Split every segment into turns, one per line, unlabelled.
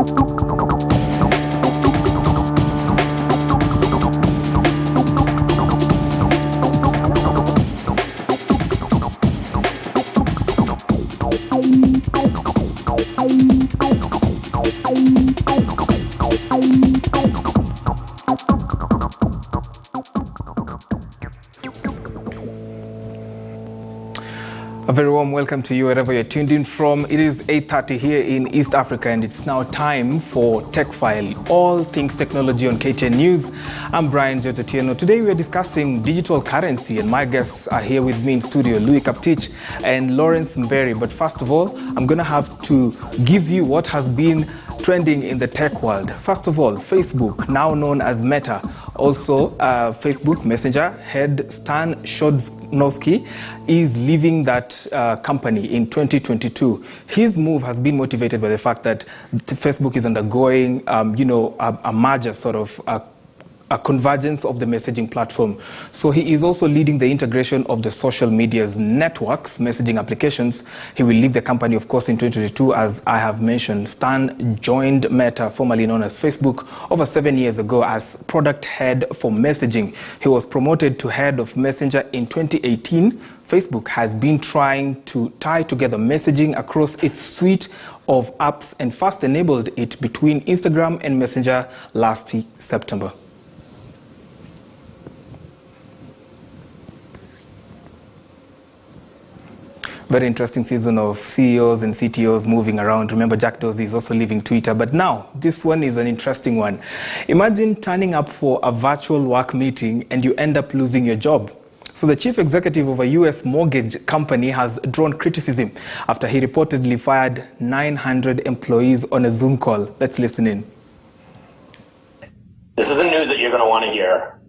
A very warm welcome to you wherever you're tuned in from. It is 8:30 here in East Africa, and it's now time for Techfile, all things technology on KTN News. I'm Brian Jotatieno. Today we are discussing digital currency, and my guests are here with me in studio, Louis Kaptich and Lawrence Mberi. But first of all, I'm going to have to give you what has been trending in the tech world. First of all, Facebook, now known as Meta. Also, Facebook Messenger head Stan Schodnowski is leaving that company in 2022. His move has been motivated by the fact that Facebook is undergoing, a merger, sort of a convergence of the messaging platform. So he is also leading the integration of the social media's networks, messaging applications. He will leave the company, of course, in 2022, as I have mentioned. Stan joined Meta, formerly known as Facebook, over 7 years ago as product head for messaging. He was promoted to head of Messenger in 2018. Facebook has been trying to tie together messaging across its suite of apps and first enabled it between Instagram and Messenger last September. Very interesting season of CEOs and CTOs moving around. Remember, Jack Dorsey is also leaving Twitter. But now, this one is an interesting one. Imagine turning up for a virtual work meeting and you end up losing your job. So the chief executive of a US mortgage company has drawn criticism after he reportedly fired 900 employees on a Zoom call. Let's listen in.
This isn't news that you're going to want to hear,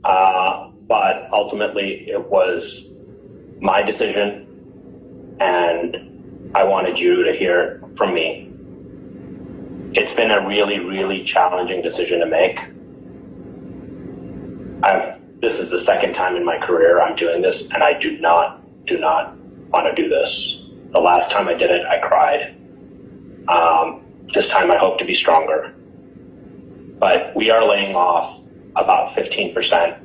but ultimately it was my decision. And I wanted you to hear from me. It's been a really, really challenging decision to make. This is the second time in my career I'm doing this, and I do not want to do this. The last time I did it, I cried. This time I hope to be stronger. But we are laying off about 15%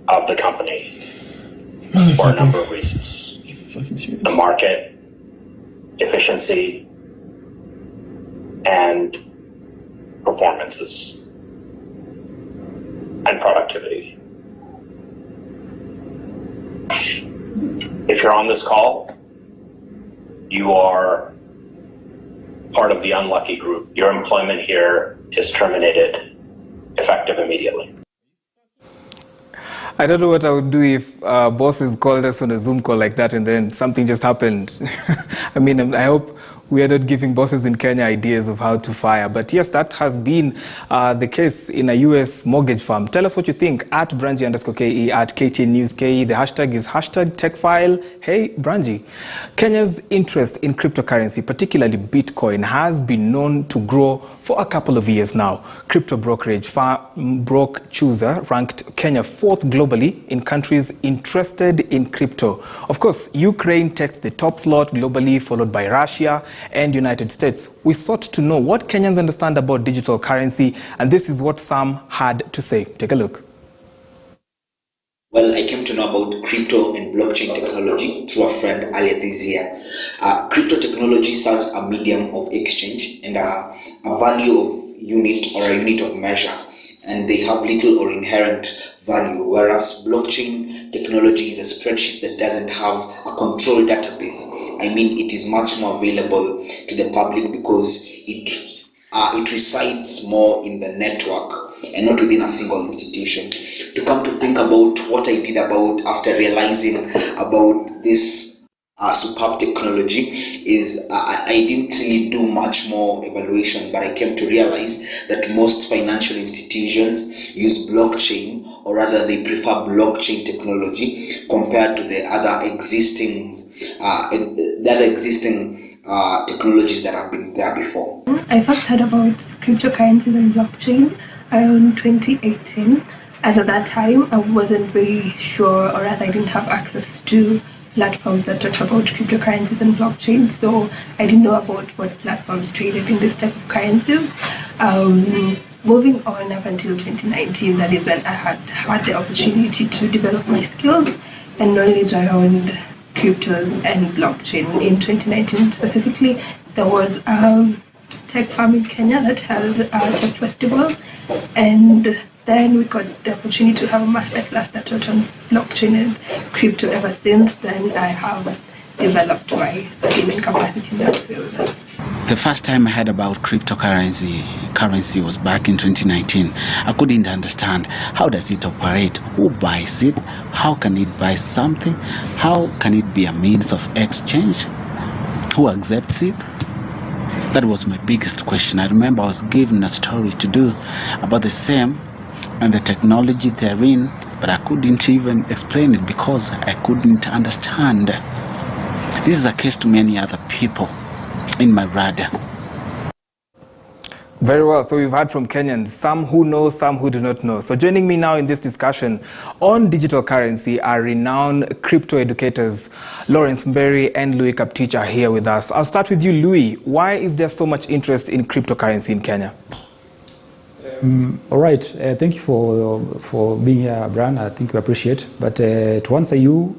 of the company for a number of reasons. The market, efficiency, and performances, and productivity. If you're on this call, you are part of the unlucky group. Your employment here is terminated, effective immediately.
I don't know what I would do if bosses called us on a Zoom call like that and then something just happened. I mean, I hope we are not giving bosses in Kenya ideas of how to fire. But yes, that has been the case in a US mortgage firm. Tell us what you think at Branji_KE, at KTN News KE. The hashtag is #Techfile. Hey, Branji. Kenya's interest in cryptocurrency, particularly Bitcoin, has been known to grow for a couple of years now. Crypto brokerage Broke-Chooser ranked Kenya 4th globally in countries interested in crypto. Of course, Ukraine takes the top slot globally, followed by Russia and United States. We sought to know what Kenyans understand about digital currency, and this is what Sam had to say. Take a look.
Well, I came to know about crypto and blockchain technology through a friend earlier this year. Crypto technology serves a medium of exchange and a value of unit or a unit of measure, and they have little or inherent value, whereas blockchain technology is a spreadsheet that doesn't have a controlled database. I mean, it is much more available to the public because it resides more in the network and not within a single institution. To come to think about what I did about after realizing about this superb technology is I didn't really do much more evaluation, but I came to realize that most financial institutions use blockchain, or rather they prefer blockchain technology compared to the other existing technologies that have been there before.
I first heard about cryptocurrencies and blockchain around 2018, as at that time I wasn't very sure, or rather I didn't have access to platforms that talk about cryptocurrencies and blockchain. So I didn't know about what platforms traded in this type of currencies. Moving on up until 2019, that is when I had the opportunity to develop my skills and knowledge around cryptos and blockchain. In 2019 specifically, there was Techfile in Kenya that held a tech festival, and then we got the opportunity to have a masterclass that taught on blockchain and crypto. Ever since then, I have developed my skill and capacity in that field.
The first time I heard about cryptocurrency was back in 2019. I couldn't understand how does it operate, who buys it, how can it buy something, how can it be a means of exchange, who accepts it. That was my biggest question. I remember I was given a story to do about the same and the technology therein, but I couldn't even explain it because I couldn't understand. This is a case to many other people in my radar.
Very well. So we've heard from Kenyans, some who know, some who do not know. So joining me now in this discussion on digital currency are renowned crypto educators. Lawrence Mberi and Louis Kaptich are here with us. I'll start with you, Louis. Why is there so much interest in cryptocurrency in Kenya?
All right. Thank you for being here, Brian. I think we appreciate. But to answer you,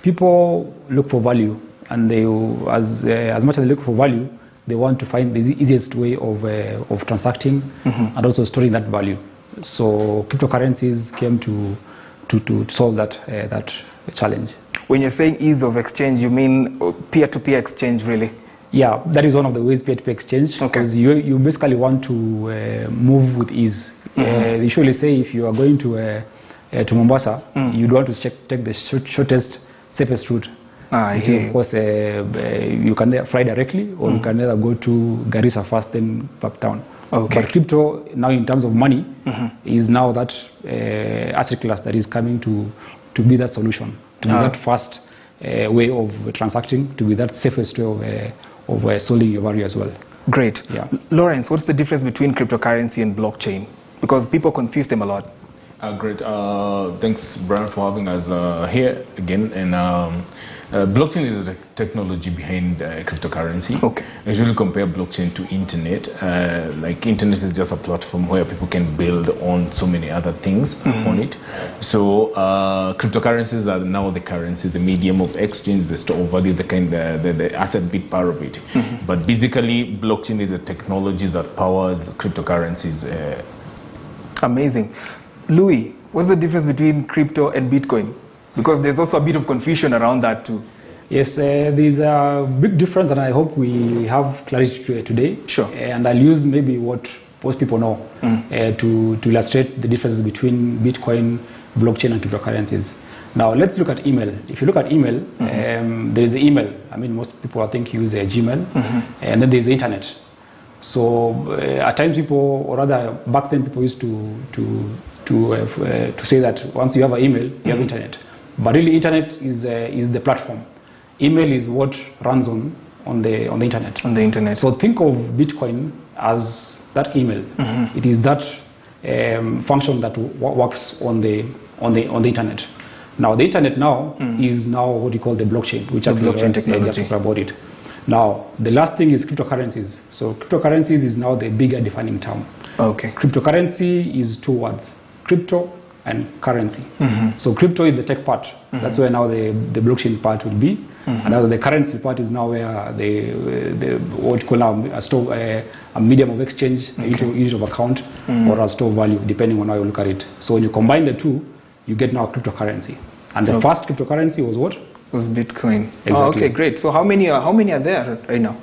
people look for value, and they, as much as they look for value, they want to find the easiest way of transacting and also storing that value. So cryptocurrencies came to solve that challenge.
When you're saying ease of exchange, you mean peer-to-peer exchange, really?
Yeah, that is one of the ways peer-to-peer exchange, because you basically want to move with ease. They usually say if you are going to Mombasa, you don't want to take the shortest, safest route. Which is, of course, you can fly directly, or you can either go to Garissa first, then back down. Okay. But crypto, now in terms of money, is now that asset class that is coming to be that solution, to be that fast way of transacting, to be that safest way of selling your value as well.
Great.
Yeah.
Lawrence, what's the difference between cryptocurrency and blockchain? Because people confuse them a lot.
Great. Thanks, Brian, for having us here again. And blockchain is the technology behind cryptocurrency. Okay. I usually compare blockchain to internet. Like internet is just a platform where people can build on so many other things on it. So cryptocurrencies are now the currency, the medium of exchange, the store of value, the asset bit part of it. But basically, blockchain is the technology that powers cryptocurrencies.
Amazing. Louis, what's the difference between crypto and Bitcoin? Because there's also a bit of confusion around that too.
Yes, there's a big difference, and I hope we have clarity today.
Sure.
And I'll use maybe what most people know to illustrate the differences between Bitcoin, blockchain, and cryptocurrencies. Now, let's look at email. If you look at email, there is the email. I mean, most people, I think, use Gmail. And then there's the internet. So at times people, or rather back then, people used to say that once you have an email, you have internet. But really, internet is the platform. Email is what runs on the internet.
On the internet.
So think of Bitcoin as that email. It is that function that works on the internet. Now the internet now is now what you call the blockchain, which
the blockchain technology.
Just about it. Now the last thing is cryptocurrencies. So cryptocurrencies is now the bigger defining term.
Okay.
Cryptocurrency is two words: crypto and currency. So crypto is the tech part. That's where now the blockchain part will be. And now the currency part is now where the what you call now a medium of exchange, a unit of account, or a store value, depending on how you look at it. So when you combine the two, you get now cryptocurrency. And the first cryptocurrency was what?
Was Bitcoin.
Exactly.
Oh, okay, great. So how many are there right now?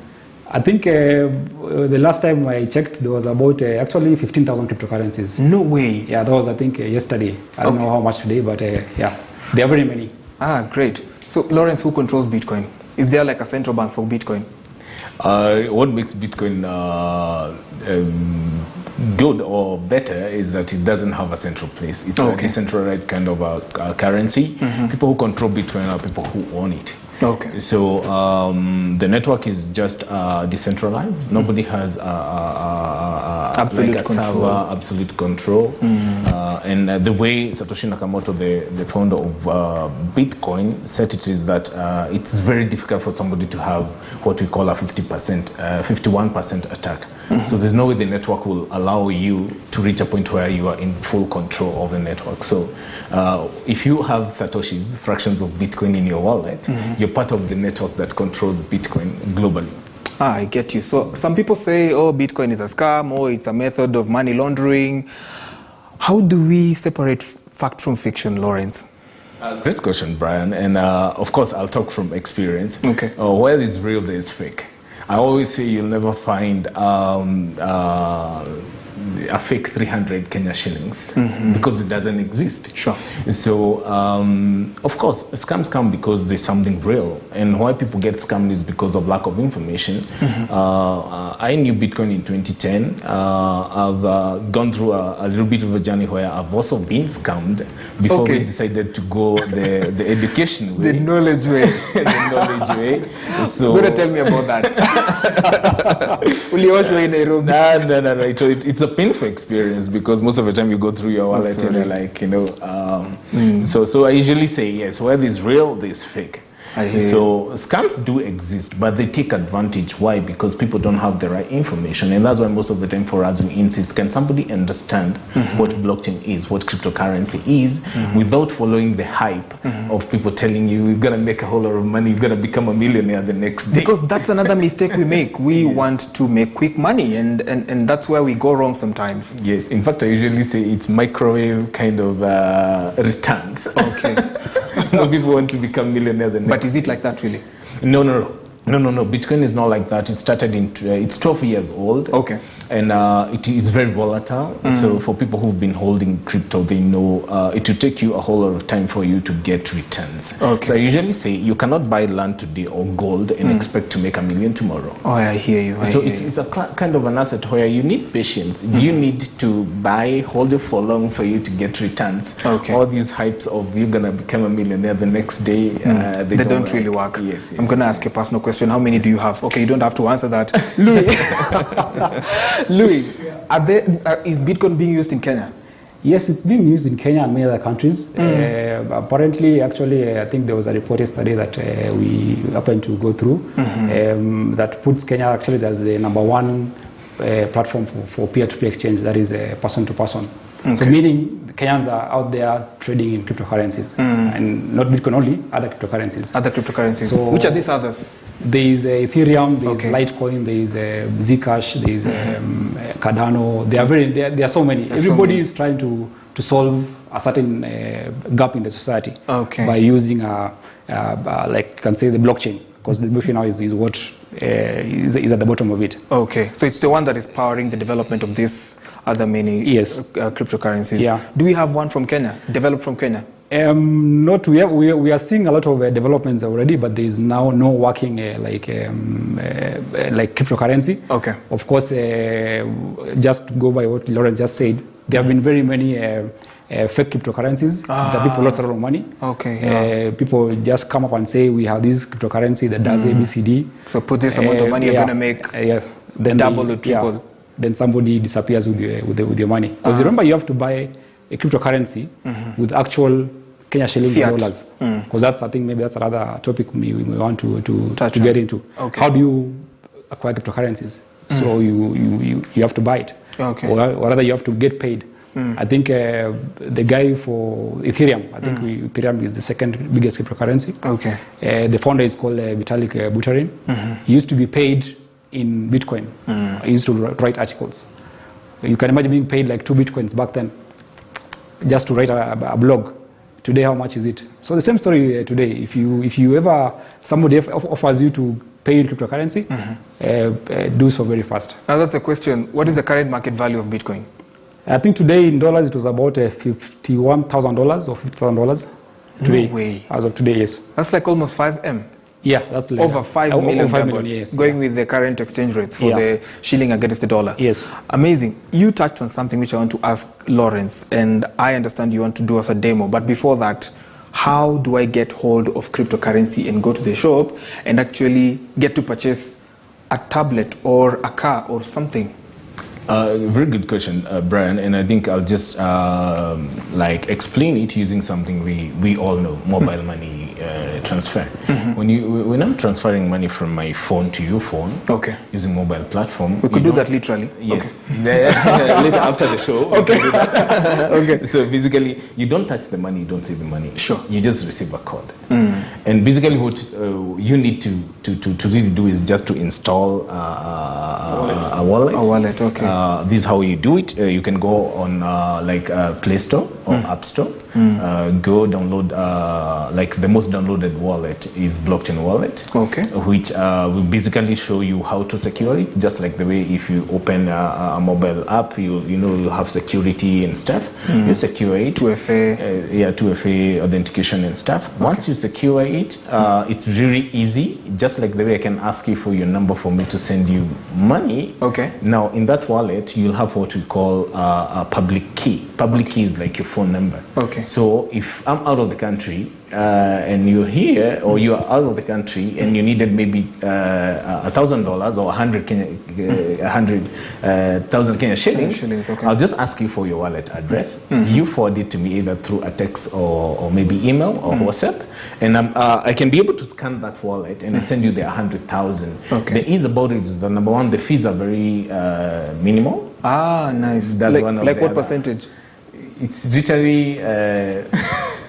I think the last time I checked, there was about actually 15,000 cryptocurrencies.
No way.
Yeah, that was, I think, yesterday. I don't know how much today, but yeah, there are very many.
Ah, great. So, Lawrence, who controls Bitcoin? Is there like a central bank for Bitcoin?
What makes Bitcoin good or better is that it doesn't have a central place. It's a decentralized kind of a currency. People who control Bitcoin are people who own it.
Okay.
So the network is just decentralized. Nobody has
absolute
like a
control.
server, absolute control. And the way Satoshi Nakamoto, the founder of Bitcoin, set it is that it's very difficult for somebody to have what we call a 51% attack. So there's no way the network will allow you to reach a point where you are in full control of the network. So if you have Satoshis, fractions of Bitcoin in your wallet, you're part of the network that controls Bitcoin globally.
I get you. So some people say, oh, Bitcoin is a scam, or it's a method of money laundering. How do we separate fact from fiction, Lawrence?
Great question, Brian. And of course, I'll talk from experience.
Okay.
Where is real, there is fake. I always say you'll never find a fake 300 Kenya shillings because it doesn't exist.
Sure.
So, of course, scams come because there's something real. And why people get scammed is because of lack of information. I knew Bitcoin in 2010. I've gone through a little bit of a journey where I've also been scammed before we decided to go the education way.
The knowledge way.
The knowledge way. So,
You're going to tell me about that.
No. It's a painful experience because most of the time you go through your wallet and you're like, so I usually say yes, where there's real, there's fake. So scams do exist, but they take advantage. Why? Because people don't have the right information, and that's why most of the time for us we insist, can somebody understand what blockchain is, what cryptocurrency is, without following the hype of people telling you you're going to make a whole lot of money, you're going to become a millionaire the next day.
Because that's another mistake we make. We want to make quick money, and that's where we go wrong sometimes.
Yes, in fact I usually say it's microwave kind of returns.
Okay.
No, people want to become millionaire the next.
But is it like that really?
No. Bitcoin is not like that. It started it's 12 years old.
Okay.
And it's very volatile. So for people who've been holding crypto, they know it will take you a whole lot of time for you to get returns.
Okay.
So I usually say you cannot buy land today or gold and expect to make $1 million tomorrow.
Oh, I hear you.
It's a kind of an asset where you need patience. You need to hold it for long for you to get returns.
Okay.
All these hypes of you're going to become a millionaire the next day, they don't
really work.
Yes.
I'm going to ask you a personal question. How many do you have? Okay, you don't have to answer that. Louis, is Bitcoin being used in Kenya?
Yes, it's being used in Kenya and many other countries. Apparently, actually, I think there was a report yesterday that we happened to go through that puts Kenya actually as the #1 platform for peer-to-peer exchange, that is person-to-person. Okay. So meaning Kenyans are out there trading in cryptocurrencies, and not Bitcoin only, other cryptocurrencies.
Other cryptocurrencies.
So
which are these others?
There is Ethereum, there is Litecoin, there is Zcash, there is Cardano. There are so many. Everybody is trying to solve a certain gap in the society by using like you can say the blockchain, because the blockchain now is what is at the bottom of it. Okay,
so it's the one that is powering the development of this other many cryptocurrencies.
Yeah.
Do we have one from Kenya, developed from Kenya?
Not we are seeing a lot of developments already, but there is now no working like cryptocurrency.
Okay.
Of course, just to go by what Lauren just said, there have been very many fake cryptocurrencies that people lost a lot of money.
Okay.
People just come up and say we have this cryptocurrency that does ABCD.
So put this amount of money, you're going to make
then
double or triple.
Yeah, then somebody disappears with your money. Because remember, you have to buy a cryptocurrency with actual Kenya shillings and dollars. Because that's, I think maybe that's another topic we want to get into.
Okay.
How do you acquire cryptocurrencies? So you have to buy it.
Okay.
Or rather you have to get paid. I think the guy for Ethereum, I think Ethereum is the second biggest cryptocurrency.
Okay.
The founder is called Vitalik Buterin. He used to be paid in Bitcoin. He used to write articles. You can imagine being paid like 2 Bitcoins back then just to write a blog. Today, how much is it? So the same story today. If you ever, somebody offers you to pay in cryptocurrency, do so very fast.
Now that's a question. What is the current market value of Bitcoin?
I think today in dollars it was about $51,000 or $50,000 today.
No way.
As of today, yes.
That's like almost 5M.
Yeah, that's like
over 5 million dollars.
Yes,
going with the current exchange rates for the shilling against the dollar.
Yes.
Amazing. You touched on something which I want to ask Lawrence, and I understand you want to do us a demo, but before that, how do I get hold of cryptocurrency and go to the shop and actually get to purchase a tablet or a car or something?
Very good question, Brian. And I think I'll just like explain it using something we all know: mobile money transfer. When I'm transferring money from my phone to your phone, using mobile platform,
we could do that literally.
Yes, later after the show. Okay. Okay. So basically, you don't touch the money, you don't see the money.
Sure.
You just receive a code. And basically, what you need to really do is just to install a wallet.
A wallet. Okay.
This is how you do it. You can go on like Play Store or App Store. Go download like the most downloaded wallet is blockchain wallet.
Okay.
Which will basically show you how to secure it, just like the way if you open a mobile app, you have security and stuff. You secure it.
2FA.
2FA authentication and stuff. Okay. Once you secure it, it's really easy. Just like the way I can ask you for your number for me to send you money.
Okay.
Now in that wallet, you'll have what we call a public key. Public key is like your phone number.
Okay.
So if I'm out of the country and you're here, or you are out of the country and you needed maybe $1,000 or 100,000 Kenyan shillings,
okay.
I'll just ask you for your wallet address. You forward it to me either through a text or maybe email or WhatsApp, and I can be able to scan that wallet and I send you the 100,000.
Okay.
The ease about it is the number one, the fees are very minimal.
Ah, nice.
That's
like what percentage?
It's literally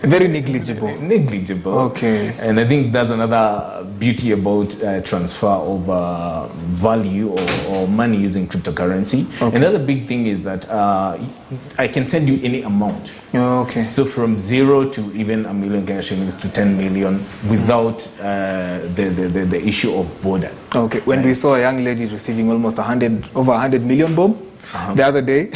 very negligible.
Negligible.
Okay.
And I think that's another beauty about transfer of value or money using cryptocurrency.
Okay.
Another big thing is that I can send you any amount.
Okay.
So from 0 to even $1 million Kenyan shillings to 10 million without the issue of border.
Okay. When we saw a young lady receiving almost over 100 million, Bob, the other day.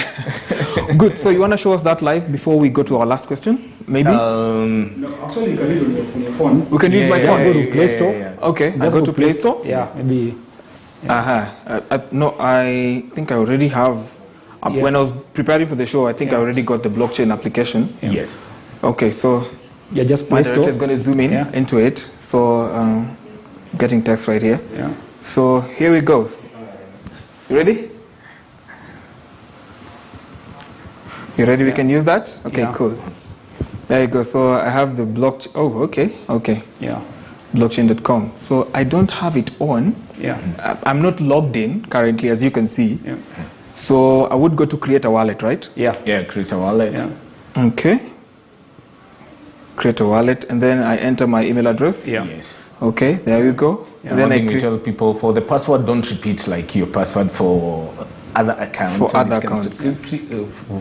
Good. So you want to show us that live before we go to our last question? Maybe?
No, actually, you can use on your phone.
We can use my phone.
Go to Play Store.
Okay. I go to Play Store?
Yeah, maybe.
No, I think I already have. When I was preparing for the show, I think I already got the blockchain application.
Yes.
Okay, so
just Play
my
Store.
director is going to zoom in into it. So getting text right here.
Yeah.
So here it goes. You ready? You ready? We can use that? Okay, cool. There you go. So I have the blockchain. Oh, okay.
Yeah.
Blockchain.com. So I don't have it on.
Yeah.
I'm not logged in currently, as you can see.
Yeah.
So I would go to create a wallet, right?
Yeah.
Yeah, create a wallet.
Yeah.
Okay. Create a wallet, and then I enter my email address.
Yeah.
Yes.
Okay, there you go.
Yeah, and then I tell people for the password, don't repeat like your password for other accounts.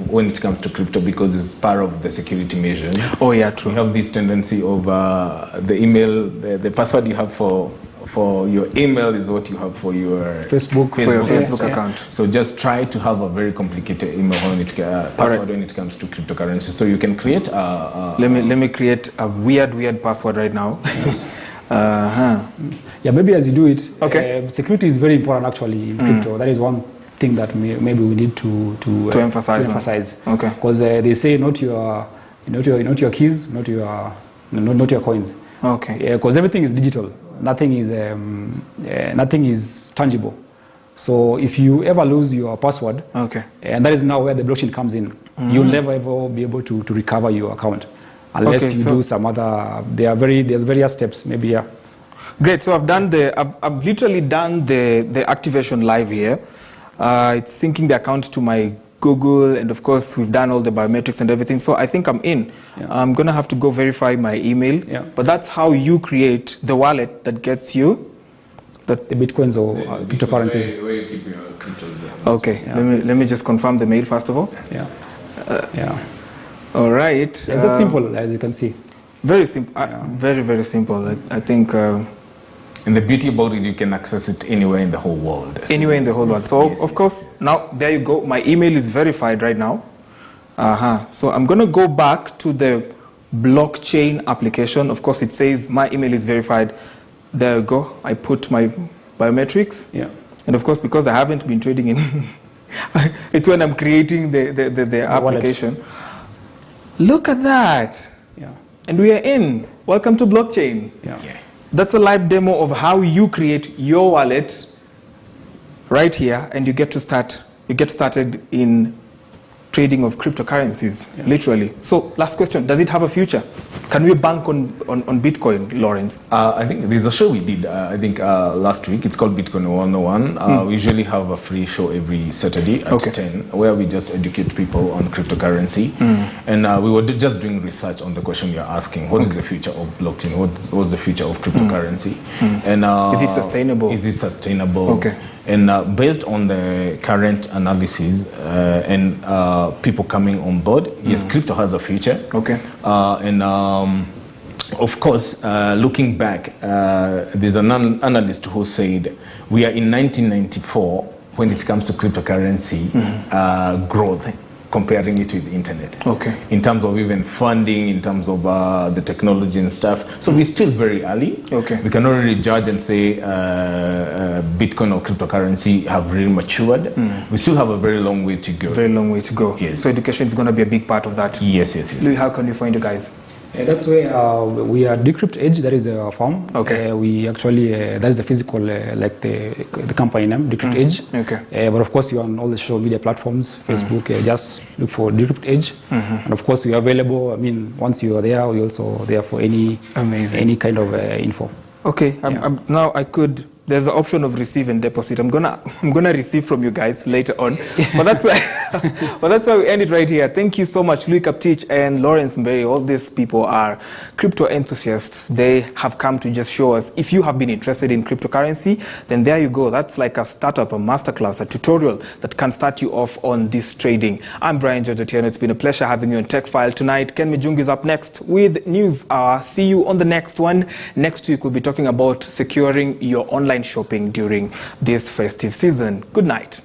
When it comes to crypto, because it's part of the security measures.
Oh yeah, true.
You have this tendency of the email, the password you have for your email is what you have for your
Facebook account.
So just try to have a very complicated email password when it comes to cryptocurrency. So you can create a
let me create a weird password right now.
Yeah, maybe as you do it.
Okay.
Security is very important actually in crypto. That is one thing that maybe we need to
emphasize.
Okay. Because they say not your keys, not your coins.
Okay.
Because everything is digital. Nothing is tangible. So if you ever lose your password, and that is now where the blockchain comes in, you'll never ever be able to recover your account unless you do some other. There's various steps. Maybe
Great. So I've literally done the activation live here. It's syncing the account to my Google, and of course we've done all the biometrics and everything. So I think I'm in. I'm gonna have to go verify my email. But that's how you create the wallet that gets you the
bitcoins or cryptocurrencies.
Where you keep your cryptos.
Okay. Let me just confirm the mail first of all. All right.
It's that simple, as you can see.
Very simple. Very simple. I think.
And the beauty about it, you can access it anywhere in the whole world.
Anywhere in the whole world. So, of course, now there you go. My email is verified right now. So I'm going to go back to the blockchain application. Of course, it says my email is verified. There you go. I put my biometrics.
Yeah.
And of course, because I haven't been trading in, it's when I'm creating the application. Wallet. Look at that.
Yeah.
And we are in. Welcome to blockchain.
Yeah.
That's a live demo of how you create your wallet right here, and you get to start you get started in trading of cryptocurrencies, literally. So last question, does it have a future? Can we bank on Bitcoin, Lawrence?
I think there's a show we did, I think last week. It's called Bitcoin 101. We usually have a free show every Saturday at 10, where we just educate people on cryptocurrency. And we were just doing research on the question you're asking. What is the future of blockchain? What's the future of cryptocurrency? And
is it sustainable?
Is it sustainable?
Okay.
And based on the current analysis and people coming on board, yes, crypto has a future.
Okay.
And of course, looking back, there's an analyst who said we are in 1994 when it comes to cryptocurrency growth, comparing it with the internet.
Okay.
In terms of even funding, in terms of the technology and stuff. So we're still very early.
Okay.
We cannot really judge and say Bitcoin or cryptocurrency have really matured. We still have a very long way to go.
Very long way to go.
Yes.
So education is going to be a big part of that.
Yes.
Louis, how can we find you guys?
That's where we are Decrypt Edge. That is our farm.
Okay.
We actually that is the physical like the company name Decrypt Edge.
Okay.
But of course, you're on all the social media platforms. Facebook. Just look for Decrypt Edge. And of course, we are available. I mean, once you are there, we're also there for any kind of info.
Okay. Now I could. There's an option of receive and deposit. I'm gonna receive from you guys later on, but that's why we end it right here. Thank you so much, Louis Kaptich and Lawrence Mberi. All these people are crypto enthusiasts. They have come to just show us, if you have been interested in cryptocurrency, then there you go. That's like a startup, a masterclass, a tutorial that can start you off on this trading. I'm Brian George Otieno. It's been a pleasure having you on Techfile tonight. Ken Mijungi is up next with News Hour. See you on the next one. Next week we'll be talking about securing your online shopping during this festive season. Good night.